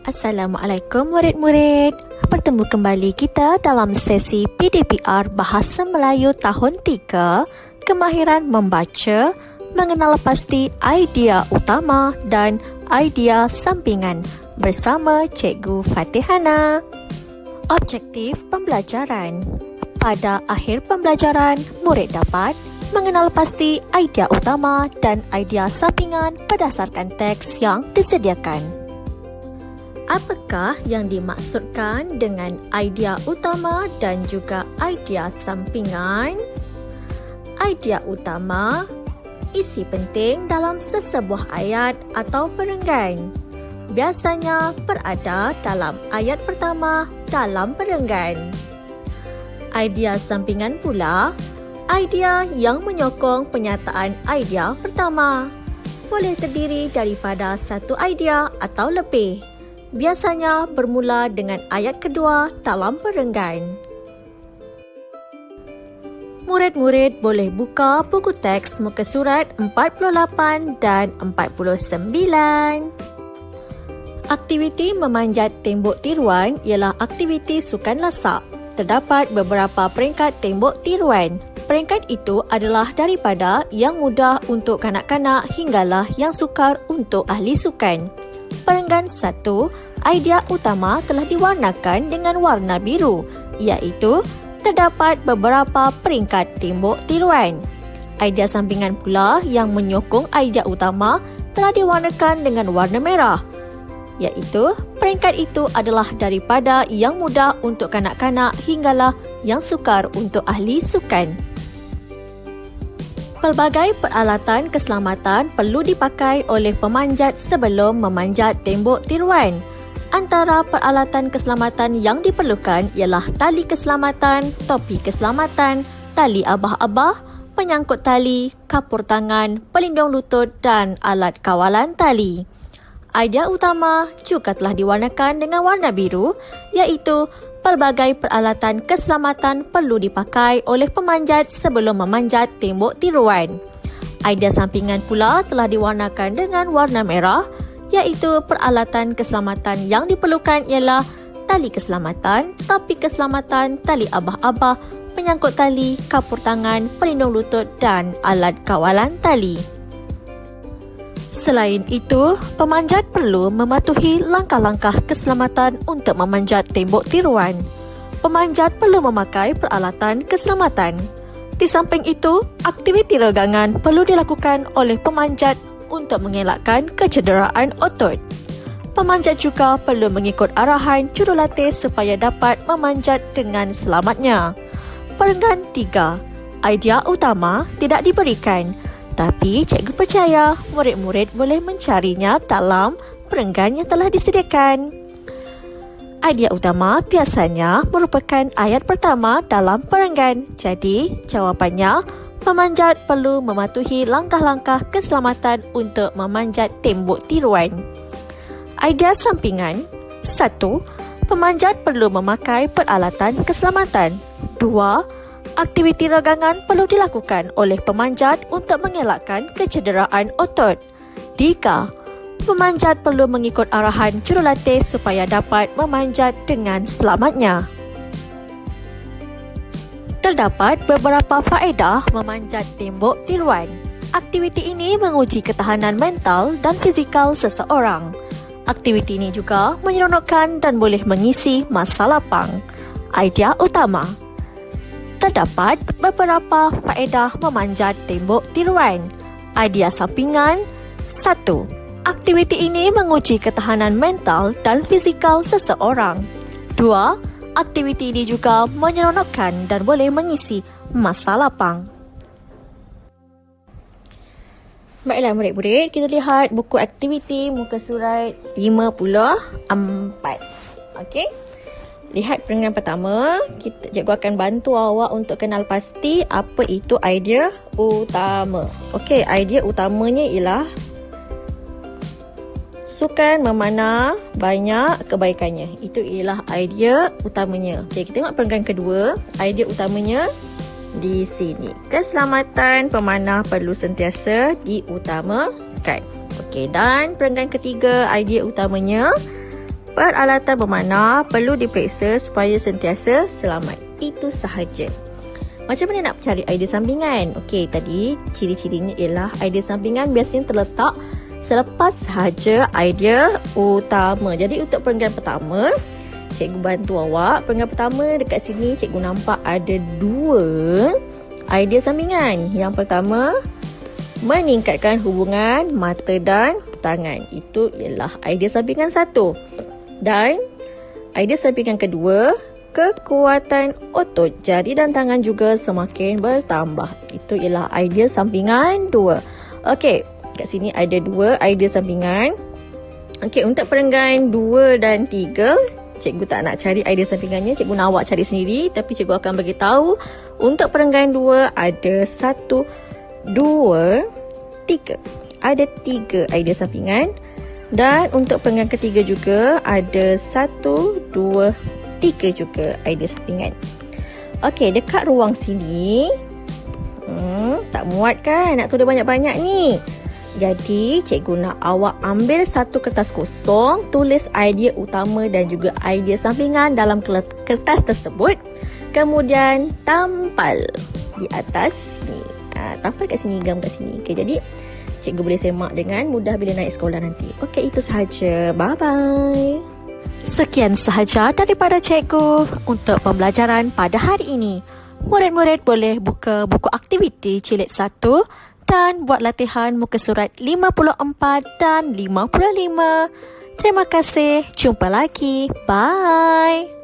Assalamualaikum murid-murid. Bertemu kembali kita dalam sesi PDPR Bahasa Melayu tahun 3, Kemahiran Membaca, mengenal pasti idea utama dan idea sampingan bersama Cikgu Fatihana. Objektif pembelajaran. Pada akhir pembelajaran, murid dapat mengenal pasti idea utama dan idea sampingan berdasarkan teks yang disediakan. Apakah yang dimaksudkan dengan idea utama dan juga idea sampingan? Idea utama, isi penting dalam sesebuah ayat atau perenggan. Biasanya berada dalam ayat pertama dalam perenggan. Idea sampingan pula, idea yang menyokong penyataan idea pertama. Boleh terdiri daripada satu idea atau lebih. Biasanya bermula dengan ayat kedua dalam perenggan. Murid-murid boleh buka buku teks muka surat 48 dan 49. Aktiviti memanjat tembok tiruan ialah aktiviti sukan lasak. Terdapat beberapa peringkat tembok tiruan. Peringkat itu adalah daripada yang mudah untuk kanak-kanak hinggalah yang sukar untuk ahli sukan. Perenggan 1, idea utama telah diwarnakan dengan warna biru, iaitu terdapat beberapa peringkat tembok tiruan. Idea sampingan pula yang menyokong idea utama telah diwarnakan dengan warna merah, iaitu peringkat itu adalah daripada yang mudah untuk kanak-kanak hinggalah yang sukar untuk ahli sukan. Pelbagai peralatan keselamatan perlu dipakai oleh pemanjat sebelum memanjat tembok tiruan. Antara peralatan keselamatan yang diperlukan ialah tali keselamatan, topi keselamatan, tali abah-abah, penyangkut tali, kapur tangan, pelindung lutut dan alat kawalan tali. Idea utama juga telah diwarnakan dengan warna biru, iaitu pelbagai peralatan keselamatan perlu dipakai oleh pemanjat sebelum memanjat tembok tiruan. Idea sampingan pula telah diwarnakan dengan warna merah, iaitu peralatan keselamatan yang diperlukan ialah tali keselamatan, topi keselamatan, tali abah-abah, penyangkut tali, kapur tangan, pelindung lutut dan alat kawalan tali. Selain itu, pemanjat perlu mematuhi langkah-langkah keselamatan untuk memanjat tembok tiruan. Pemanjat perlu memakai peralatan keselamatan. Di samping itu, aktiviti regangan perlu dilakukan oleh pemanjat untuk mengelakkan kecederaan otot. Pemanjat juga perlu mengikut arahan jurulatih supaya dapat memanjat dengan selamatnya. Perenggan 3, idea utama tidak diberikan. Tapi cikgu percaya murid-murid boleh mencarinya dalam perenggan yang telah disediakan. Idea utama biasanya merupakan ayat pertama dalam perenggan. Jadi, jawapannya, pemanjat perlu mematuhi langkah-langkah keselamatan untuk memanjat tembok tiruan. Idea sampingan 1. Pemanjat perlu memakai peralatan keselamatan. 2. Aktiviti regangan perlu dilakukan oleh pemanjat untuk mengelakkan kecederaan otot. 3. Pemanjat perlu mengikut arahan jurulatih supaya dapat memanjat dengan selamatnya. Terdapat beberapa faedah memanjat tembok tiruan. Aktiviti ini menguji ketahanan mental dan fizikal seseorang. Aktiviti ini juga menyeronokkan dan boleh mengisi masa lapang. Idea utama. Terdapat beberapa faedah memanjat tembok tiruan. Idea sampingan 1. Aktiviti ini menguji ketahanan mental dan fizikal seseorang. 2. Aktiviti ini juga menyeronokkan dan boleh mengisi masa lapang. Baiklah murid-murid, kita lihat buku aktiviti muka surat 54. Okey. Lihat perenggan pertama, cikgu akan bantu awak untuk kenal pasti apa itu idea utama. Okey, idea utamanya ialah sukan memanah banyak kebaikannya. Itu ialah idea utamanya. Okey, kita tengok perenggan kedua, idea utamanya di sini. Keselamatan pemanah perlu sentiasa diutamakan. Okey, dan perenggan ketiga, idea utamanya Peralatan bermakna perlu diperiksa supaya sentiasa selamat. Itu sahaja. Macam mana nak cari idea sampingan? Okey, tadi ciri-cirinya ialah idea sampingan biasanya terletak selepas sahaja idea utama. Jadi untuk perenggan pertama, cikgu bantu awak. Perenggan pertama dekat sini cikgu nampak ada 2 idea sampingan. Yang pertama, meningkatkan hubungan mata dan tangan. Itu ialah idea sampingan 1. Dan idea sampingan kedua, kekuatan otot jari dan tangan juga semakin bertambah. Itu ialah idea sampingan 2. Okey, kat sini ada 2 idea sampingan. Okey, untuk perenggan 2 dan 3, cikgu tak nak cari idea sampingannya, cikgu nak awak cari sendiri. Tapi cikgu akan bagi tahu untuk perenggan 2 ada 1, 2, 3. Ada 3 idea sampingan. Dan untuk perenggan ketiga juga ada 1, 2, 3 juga idea sampingan. Okey, dekat ruang sini tak muat kan nak tulis banyak-banyak ni. Jadi cikgu nak awak ambil satu kertas kosong, tulis idea utama dan juga idea sampingan dalam kertas tersebut. Kemudian tampal di atas sini. Tampal kat sini, gam kat sini. Okey, jadi cikgu boleh semak dengan mudah bila naik sekolah nanti. Okey, itu sahaja. Bye-bye. Sekian sahaja daripada cikgu untuk pembelajaran pada hari ini. Murid-murid boleh buka buku aktiviti jilid 1 dan buat latihan muka surat 54 dan 55. Terima kasih. Jumpa lagi. Bye.